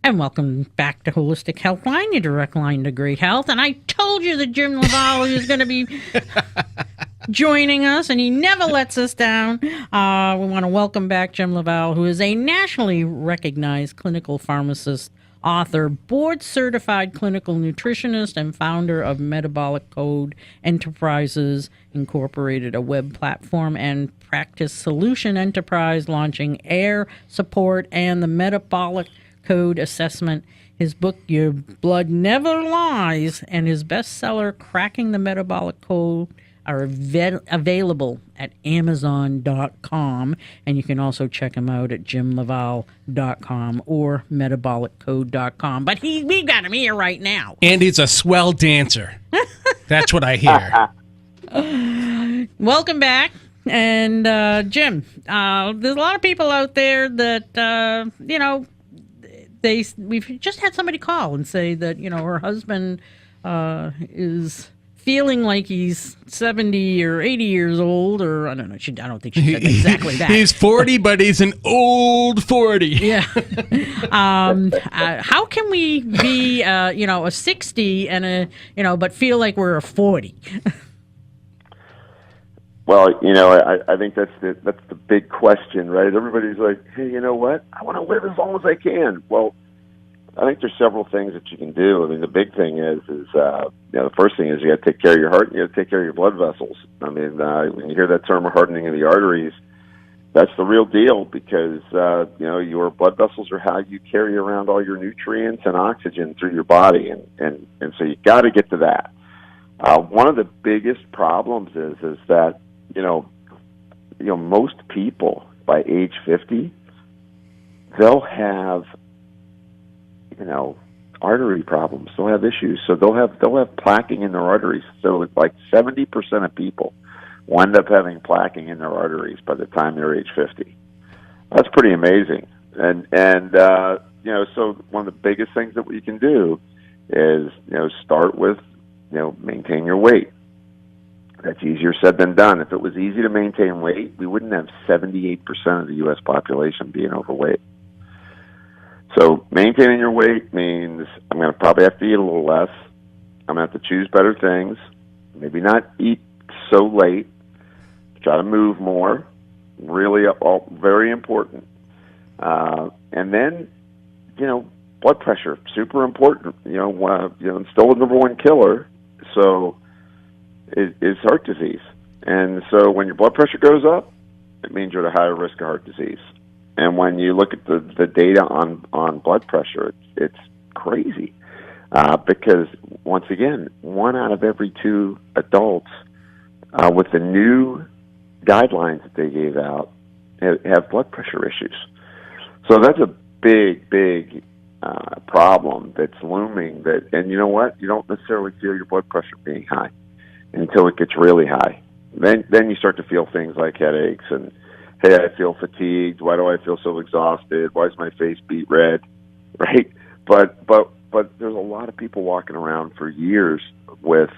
And welcome back to Holistic Healthline, your direct line to great health. And I told you that Jim LaValle was going to be joining us, and he never lets us down. We want to welcome back Jim LaValle, who is a nationally recognized clinical pharmacist, author, board-certified clinical nutritionist, and founder of Metabolic Code Enterprises Incorporated, a web platform and practice solution enterprise launching air support and the metabolic code assessment. His book, Your Blood Never Lies, and his bestseller, Cracking the Metabolic Code, are available at Amazon.com, and you can also check him out at JimLaValle.com or MetabolicCode.com. But we've got him here right now. And he's a swell dancer. That's what I hear. Welcome back. And Jim, there's a lot of people out there that, we've just had somebody call and say that, her husband is feeling like he's 70 or 80 years old, or I don't know. I don't think she said exactly that. He's 40, but he's an old 40. Yeah. How can we be, a 60 and but feel like we're a 40? Well, I think that's the big question, right? Everybody's like, hey, you know what? I want to live as long as I can. Well, I think there's several things that you can do. I mean, the big thing is the first thing is you got to take care of your heart and you got to take care of your blood vessels. I mean, when you hear that term hardening of the arteries, that's the real deal because, your blood vessels are how you carry around all your nutrients and oxygen through your body. And so you got to get to that. One of the biggest problems is that, most people by age 50, they'll have, artery problems. They'll have issues. So they'll have plaquing in their arteries. So it's like 70% of people wind up having plaquing in their arteries by the time they're age 50. That's pretty amazing. And so one of the biggest things that we can do is, start with, maintain your weight. That's easier said than done. If it was easy to maintain weight, we wouldn't have 78% of the U.S. population being overweight. So maintaining your weight means I'm going to probably have to eat a little less. I'm going to have to choose better things. Maybe not eat so late. Try to move more. Really, all very important. And then, blood pressure, super important. It's still the number one killer. So is heart disease. And so when your blood pressure goes up, it means you're at a higher risk of heart disease. And when you look at the data on blood pressure, it's crazy. Because, once again, 1 out of every 2 adults with the new guidelines that they gave out have blood pressure issues. So that's a big, big problem that's looming. And you know what? You don't necessarily feel your blood pressure being high until it gets really high. Then you start to feel things like headaches and, hey, I feel fatigued. Why do I feel so exhausted? Why is my face beet red? Right? But there's a lot of people walking around for years with,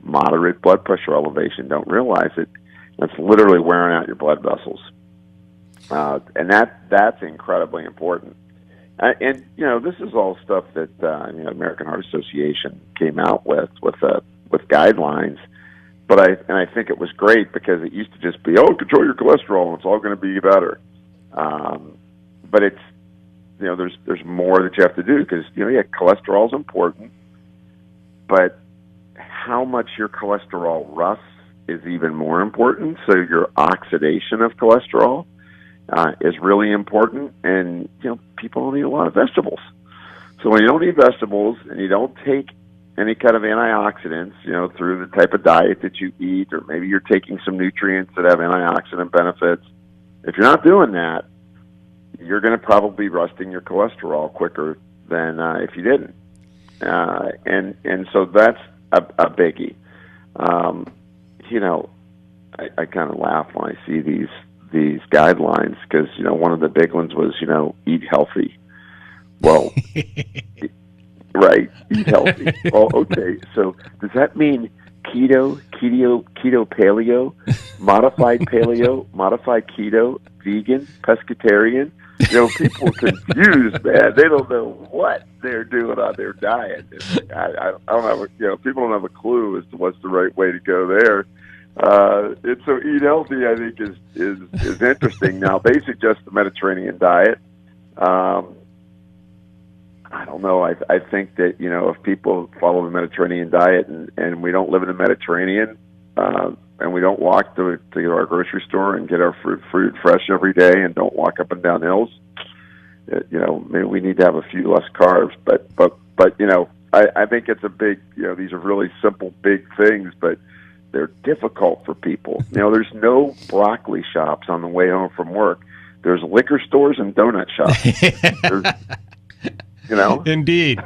moderate blood pressure elevation, don't realize it. That's literally wearing out your blood vessels. And that's incredibly important. And this is all stuff that American Heart Association came out with guidelines. But I think it was great because it used to just be, control your cholesterol and it's all going to be better. But it's, there's more that you have to do because, cholesterol is important, but how much your cholesterol rusts is even more important. So your oxidation of cholesterol is really important. And, people don't eat a lot of vegetables. So when you don't eat vegetables and you don't take any kind of antioxidants, through the type of diet that you eat, or maybe you're taking some nutrients that have antioxidant benefits. If you're not doing that, you're going to probably be rusting your cholesterol quicker than if you didn't. And so that's a biggie. I kind of laugh when I see these guidelines because, one of the big ones was, eat healthy. Well, right, eat healthy. Well, okay, so does that mean keto, paleo, modified keto, vegan, pescatarian, People are confused, man. They don't know what they're doing on their diet. I don't have people don't have a clue as to what's the right way to go there. And so eat healthy, I think, is interesting. Now, they suggest the Mediterranean diet. I don't know. I think that, if people follow the Mediterranean diet and we don't live in the Mediterranean, and we don't walk to our grocery store and get our fruit fresh every day and don't walk up and down hills, maybe we need to have a few less carbs. But I think it's a big, these are really simple, big things, but they're difficult for people. There's no broccoli shops on the way home from work. There's liquor stores and donut shops. Indeed.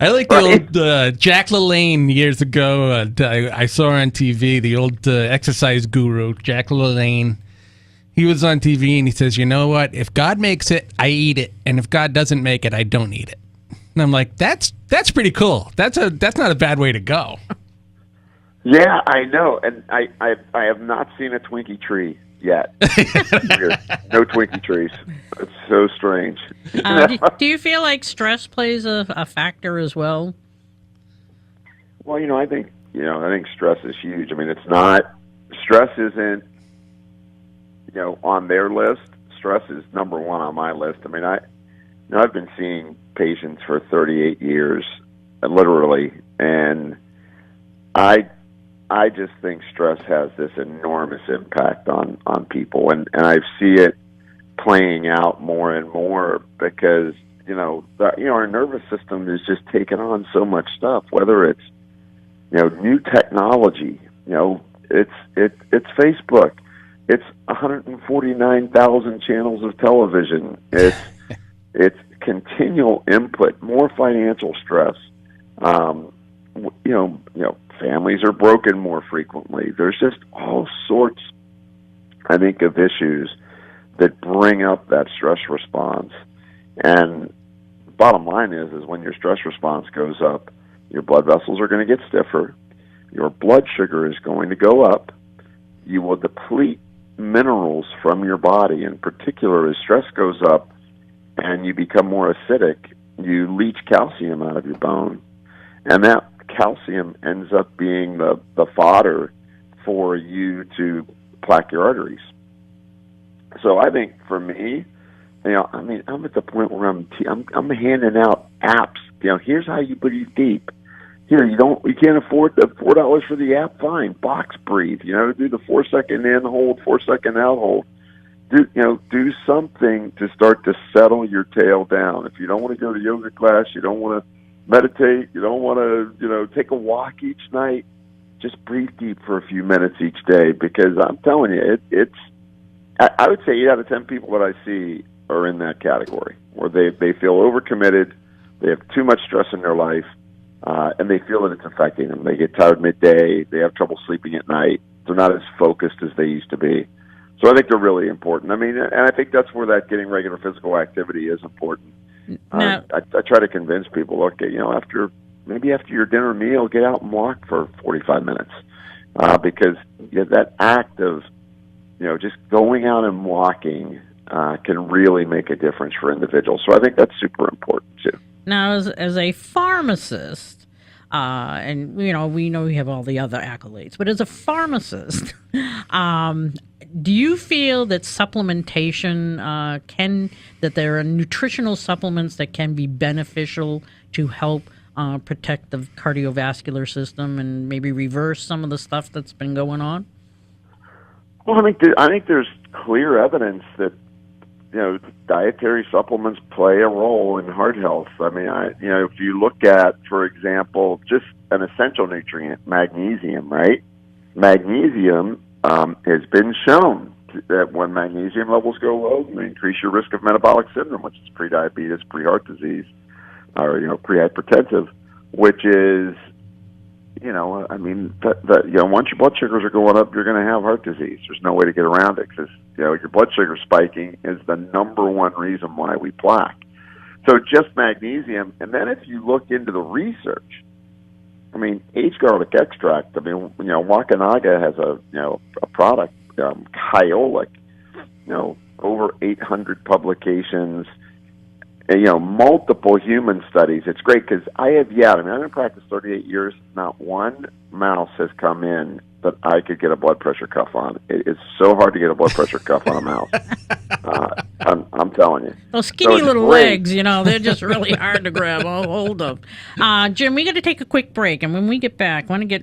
I like the old Jack LaLanne years ago. I saw her on TV, the old exercise guru, Jack LaLanne. He was on TV and he says, you know what? If God makes it, I eat it. And if God doesn't make it, I don't eat it. And I'm like, that's pretty cool. That's not a bad way to go. Yeah, I know. And I have not seen a Twinkie tree yet. No Twinkie trees. It's so strange. Do you feel like stress plays a factor as well? Well, I think stress is huge. I mean, stress isn't on their list. Stress is number one on my list. I mean, I've been seeing patients for 38 years, literally, and I just think stress has this enormous impact on people, and I see it playing out more and more because our nervous system is just taking on so much stuff. Whether it's new technology, it's Facebook, it's 149,000 channels of television, it's continual input, more financial stress. Families are broken more frequently. There's just all sorts, I think, of issues that bring up that stress response. And bottom line is when your stress response goes up, your blood vessels are going to get stiffer. Your blood sugar is going to go up. You will deplete minerals from your body. In particular, as stress goes up and you become more acidic, you leach calcium out of your bone. And that calcium ends up being the fodder for you to plaque your arteries. So I think for me, I'm at the point where I'm handing out apps. Here's how you breathe deep. Here, you can't afford the $4 for the app. Fine, box breathe. Do the 4-second in hold, 4-second out hold. Do something to start to settle your tail down. If you don't want to go to yoga class, you don't want to meditate, you don't want to, take a walk each night, just breathe deep for a few minutes each day, because I'm telling you, I would say 8 out of 10 people that I see are in that category, where they feel overcommitted, they have too much stress in their life, and they feel that it's affecting them. They get tired midday, they have trouble sleeping at night, they're not as focused as they used to be. So I think they're really important. I mean, and I think that's where that getting regular physical activity is important. Now, I try to convince people, look, after your dinner meal, get out and walk for 45 minutes, because that act of, just going out and walking can really make a difference for individuals. So I think that's super important too. Now, as a pharmacist, and we know we have all the other accolades, but as a pharmacist, do you feel that supplementation that there are nutritional supplements that can be beneficial to help protect the cardiovascular system and maybe reverse some of the stuff that's been going on? Well, I think there's clear evidence that dietary supplements play a role in heart health. I mean, if you look at, for example, just an essential nutrient, magnesium, right? Magnesium has been shown that when magnesium levels go low, they increase your risk of metabolic syndrome, which is prediabetes, pre-heart disease, or pre-hypertensive, which is, once your blood sugars are going up, you're going to have heart disease. There's no way to get around it, because your blood sugar spiking is the number one reason why we plaque. So just magnesium, and then if you look into the research, aged garlic extract. Wakanaga has a product, Kyolic. over 800 publications, and, multiple human studies. It's great because I've been in practice 38 years. Not one mouse has come in that I could get a blood pressure cuff on. It is so hard to get a blood pressure cuff on a mouse. I'm telling you. Those skinny little legs, they're just really hard to grab a hold of. Jim, we got to take a quick break, and when we get back, I want to get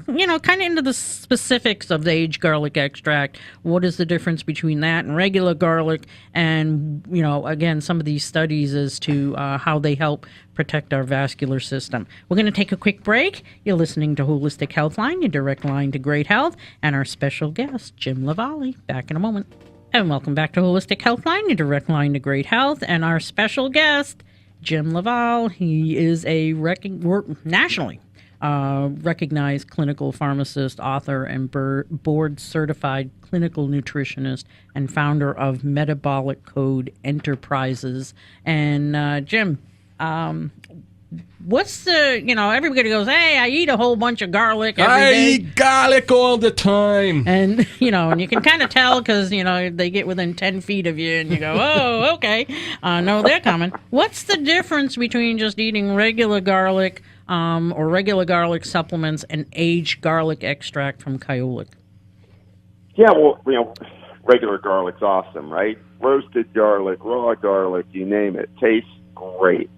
kind of into the specifics of the aged garlic extract. What is the difference between that and regular garlic? And, again, some of these studies as to how they help protect our vascular system. We're going to take a quick break. You're listening to Holistic Healthline, your direct line to great health, and our special guest, Jim LaValle. Back in a moment. And welcome back to Holistic Healthline, your direct line to great health, and our special guest, Jim LaValle. He is a nationally recognized clinical pharmacist, author, and board-certified clinical nutritionist, and founder of Metabolic Code Enterprises. And Jim, what's the, everybody goes, hey, I eat a whole bunch of garlic every day. I eat garlic all the time. And, and you can kind of tell because, they get within 10 feet of you and you go, oh, okay. No, they're coming. What's the difference between just eating regular garlic or regular garlic supplements and aged garlic extract from Kyolic? Yeah, well, regular garlic's awesome, right? Roasted garlic, raw garlic, you name it. Tastes great.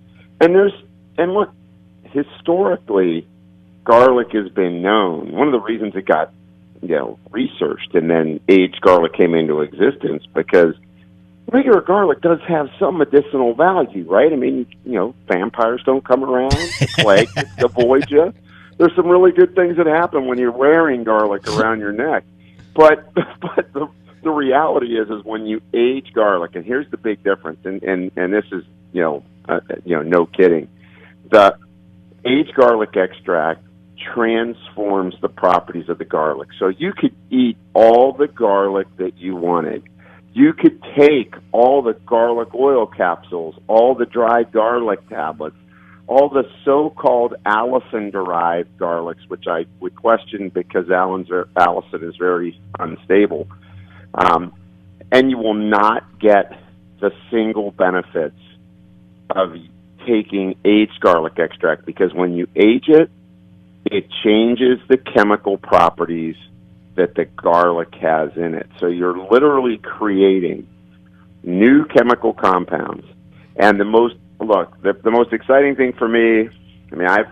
And look, historically, garlic has been known. One of the reasons it got, researched and then aged garlic came into existence because regular garlic does have some medicinal value, right? I mean, vampires don't come around, the plague avoid you. There's some really good things that happen when you're wearing garlic around your neck. But the reality is when you age garlic, and here's the big difference, and this is, no kidding. The aged garlic extract transforms the properties of the garlic. So you could eat all the garlic that you wanted. You could take all the garlic oil capsules, all the dried garlic tablets, all the so-called allicin-derived garlics, which I would question because allicin is very unstable. And you will not get the single benefits of taking aged garlic extract because when you age it, it changes the chemical properties that the garlic has in it. So you're literally creating new chemical compounds. And the most exciting thing for me, I've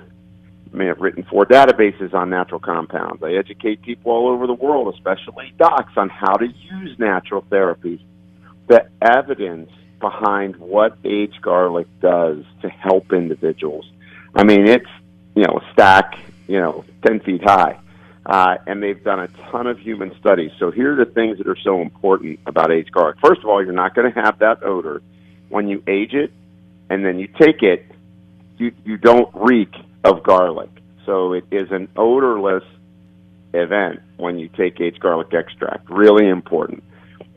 written 4 databases on natural compounds. I educate people all over the world, especially docs, on how to use natural therapies. The evidence behind what aged garlic does to help individuals. It's, a stack, 10 feet high. And they've done a ton of human studies. So here are the things that are so important about aged garlic. First of all, you're not going to have that odor. When you age it and then you take it, you don't reek of garlic. So it is an odorless event when you take aged garlic extract. Really important.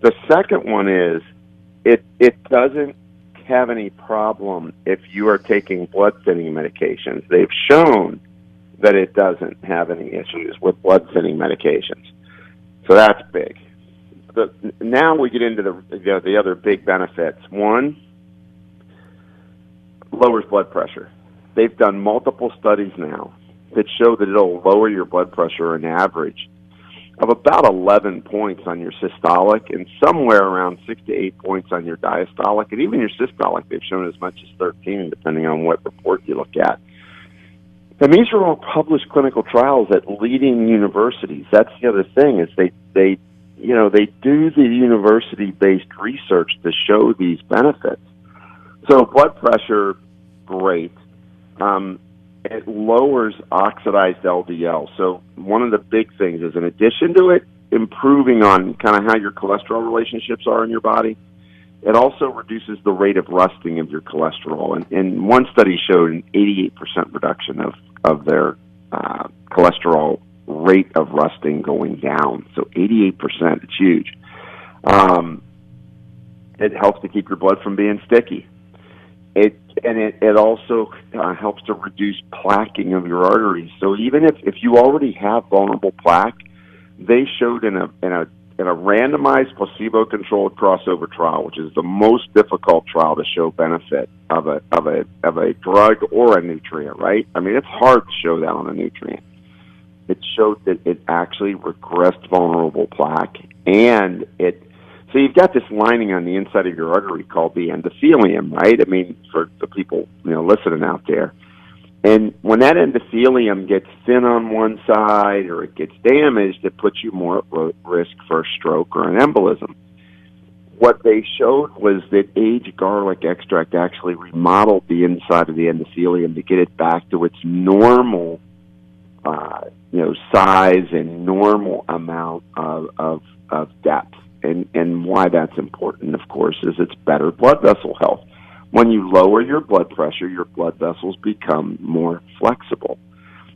The second one is it doesn't have any problem if you are taking blood thinning medications. They've shown that it doesn't have any issues with blood thinning medications. So that's big. Now we get into the other big benefits. One, lowers blood pressure. They've done multiple studies now that show that it'll lower your blood pressure an average of about 11 points on your systolic and somewhere around 6 to 8 points on your diastolic. And even your systolic, they've shown as much as 13, depending on what report you look at. And these are all published clinical trials at leading universities. That's the other thing is they do the university-based research to show these benefits. So blood pressure, great. It lowers oxidized LDL. So one of the big things is in addition to it improving on kind of how your cholesterol relationships are in your body, it also reduces the rate of rusting of your cholesterol. And one study showed an 88% reduction of their cholesterol rate of rusting going down. So 88%, it's huge. It helps to keep your blood from being sticky. It also helps to reduce plaquing of your arteries. So even if you already have vulnerable plaque, they showed in in a randomized placebo-controlled crossover trial, which is the most difficult trial to show benefit of a drug or a nutrient, right? I mean, it's hard to show that on a nutrient. It showed that it actually regressed vulnerable plaque, and so you've got this lining on the inside of your artery called the endothelium, right? I mean, for the people listening out there. And when that endothelium gets thin on one side or it gets damaged, it puts you more at risk for a stroke or an embolism. What they showed was that aged garlic extract actually remodeled the inside of the endothelium to get it back to its normal size and normal amount of depth. And why that's important, of course, is it's better blood vessel health. When you lower your blood pressure, your blood vessels become more flexible.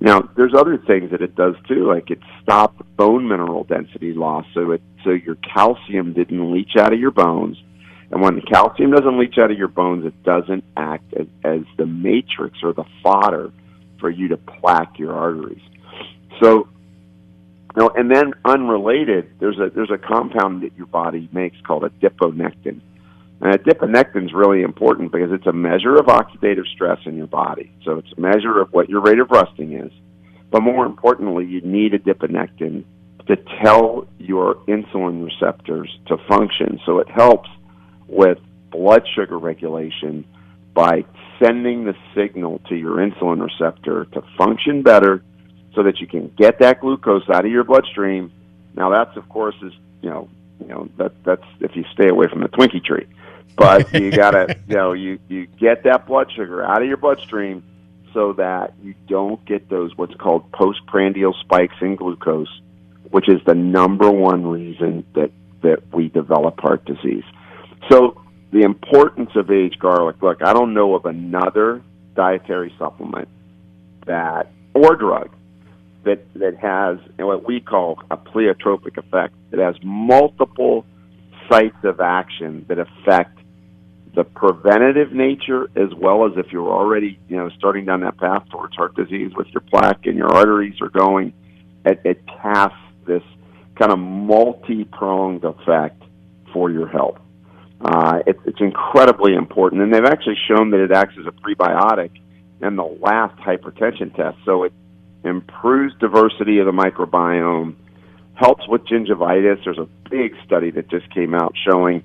Now, there's other things that it does too, like it stopped bone mineral density loss, so your calcium didn't leach out of your bones. And when the calcium doesn't leach out of your bones, it doesn't act as the matrix or the fodder for you to plaque your arteries. So, and then unrelated, there's a compound that your body makes called adiponectin. And adiponectin is really important because it's a measure of oxidative stress in your body. So it's a measure of what your rate of rusting is. But more importantly, you need adiponectin to tell your insulin receptors to function. So it helps with blood sugar regulation by sending the signal to your insulin receptor to function better so that you can get that glucose out of your bloodstream. Now that's, of course, that's if you stay away from the Twinkie tree. But you gotta, you get that blood sugar out of your bloodstream so that you don't get those what's called postprandial spikes in glucose, which is the number one reason that we develop heart disease. So the importance of aged garlic. Look, I don't know of another dietary supplement or drug that has what we call a pleiotropic effect. It has multiple sites of action that affect the preventative nature as well as if you're already starting down that path towards heart disease with your plaque and your arteries are going. It casts this kind of multi-pronged effect for your health. It's incredibly important, and they've actually shown that it acts as a prebiotic in the last hypertension test. So it improves diversity of the microbiome, helps with gingivitis. There's a big study that just came out showing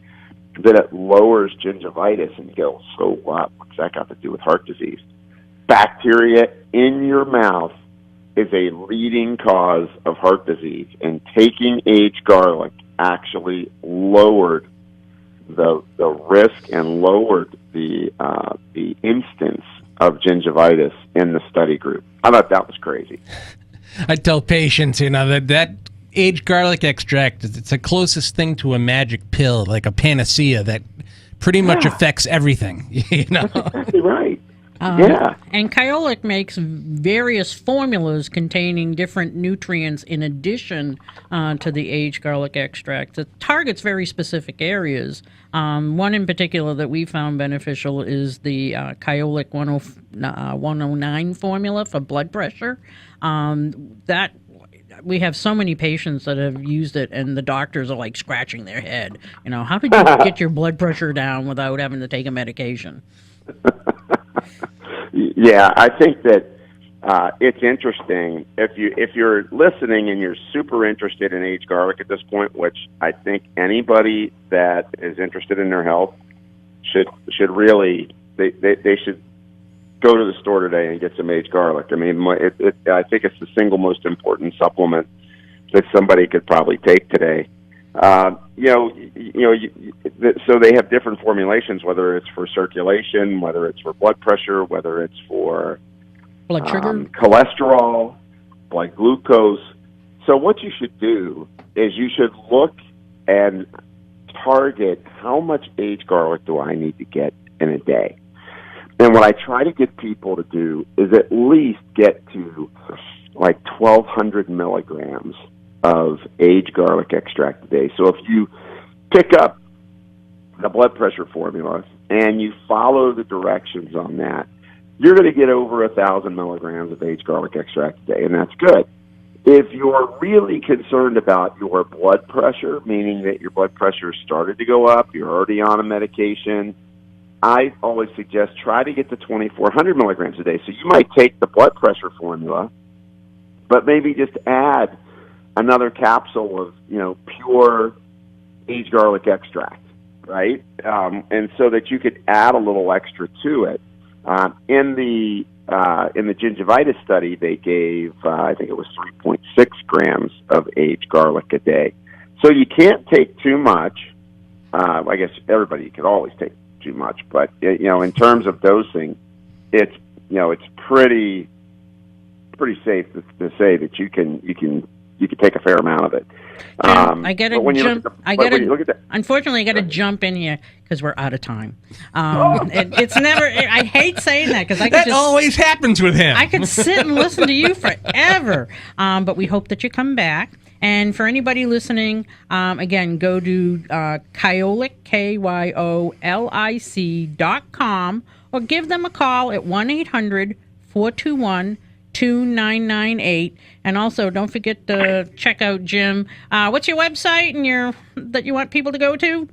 that it lowers gingivitis, and you go, so what? What's that got to do with heart disease? Bacteria in your mouth is a leading cause of heart disease, and taking aged garlic actually lowered the risk and lowered the instance of gingivitis in the study group. I thought that was crazy. I tell patients, that aged garlic extract, it's the closest thing to a magic pill, like a panacea that pretty much affects everything. Exactly right. And Kyolic makes various formulas containing different nutrients in addition to the aged garlic extract. It targets very specific areas. One in particular that we found beneficial is the Kyolic 109 formula for blood pressure. That we have so many patients that have used it, and the doctors are like scratching their head. How did you get your blood pressure down without having to take a medication? Yeah, I think that it's interesting. If you're listening and you're super interested in aged garlic at this point, which I think anybody that is interested in their health should really they should go to the store today and get some aged garlic. I mean, I think it's the single most important supplement that somebody could probably take today. So they have different formulations, whether it's for circulation, whether it's for blood pressure, whether it's for blood sugar, cholesterol, blood glucose. So what you should do is you should look and target how much aged garlic do I need to get in a day. And what I try to get people to do is at least get to like 1,200 milligrams of aged garlic extract a day. So if you pick up the blood pressure formula and you follow the directions on that, you're going to get over 1,000 milligrams of aged garlic extract a day, and that's good. If you're really concerned about your blood pressure, meaning that your blood pressure started to go up, you're already on a medication, I always suggest try to get to 2,400 milligrams a day. So you might take the blood pressure formula, but maybe just add another capsule of, pure aged garlic extract, right? And so that you could add a little extra to it. In the gingivitis study, they gave, I think it was 3.6 grams of aged garlic a day. So you can't take too much. I guess everybody could always take too much, but in terms of dosing, it's pretty safe to say that you can take a fair amount of it. Jim, unfortunately, I got to jump in here because we're out of time. It's never. I hate saying that because that always happens with him. I could sit and listen to you forever, but we hope that you come back. And for anybody listening, again, go to Kyolic, KYOLIC.com, or give them a call at 1-800-421-2998. And also, don't forget to check out Jim. What's your website and that you want people to go to?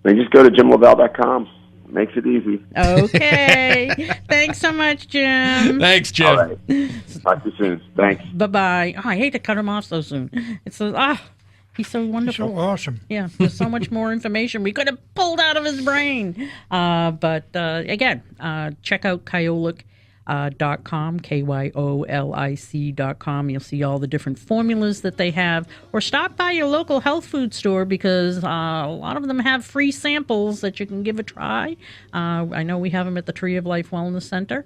They just go to JimLaValle.com. Makes it easy. Okay. Thanks so much, Jim. Thanks, Jim. All right. Talk to you soon. Thanks. Bye-bye. Oh, I hate to cut him off so soon. He's so wonderful. He's so awesome. Yeah, there's so much more information we could have pulled out of his brain. But again, check out Kyolic.com, KYOLIC.com. You'll see all the different formulas that they have, or stop by your local health food store because a lot of them have free samples that you can give a try. I know we have them at the Tree of Life Wellness Center.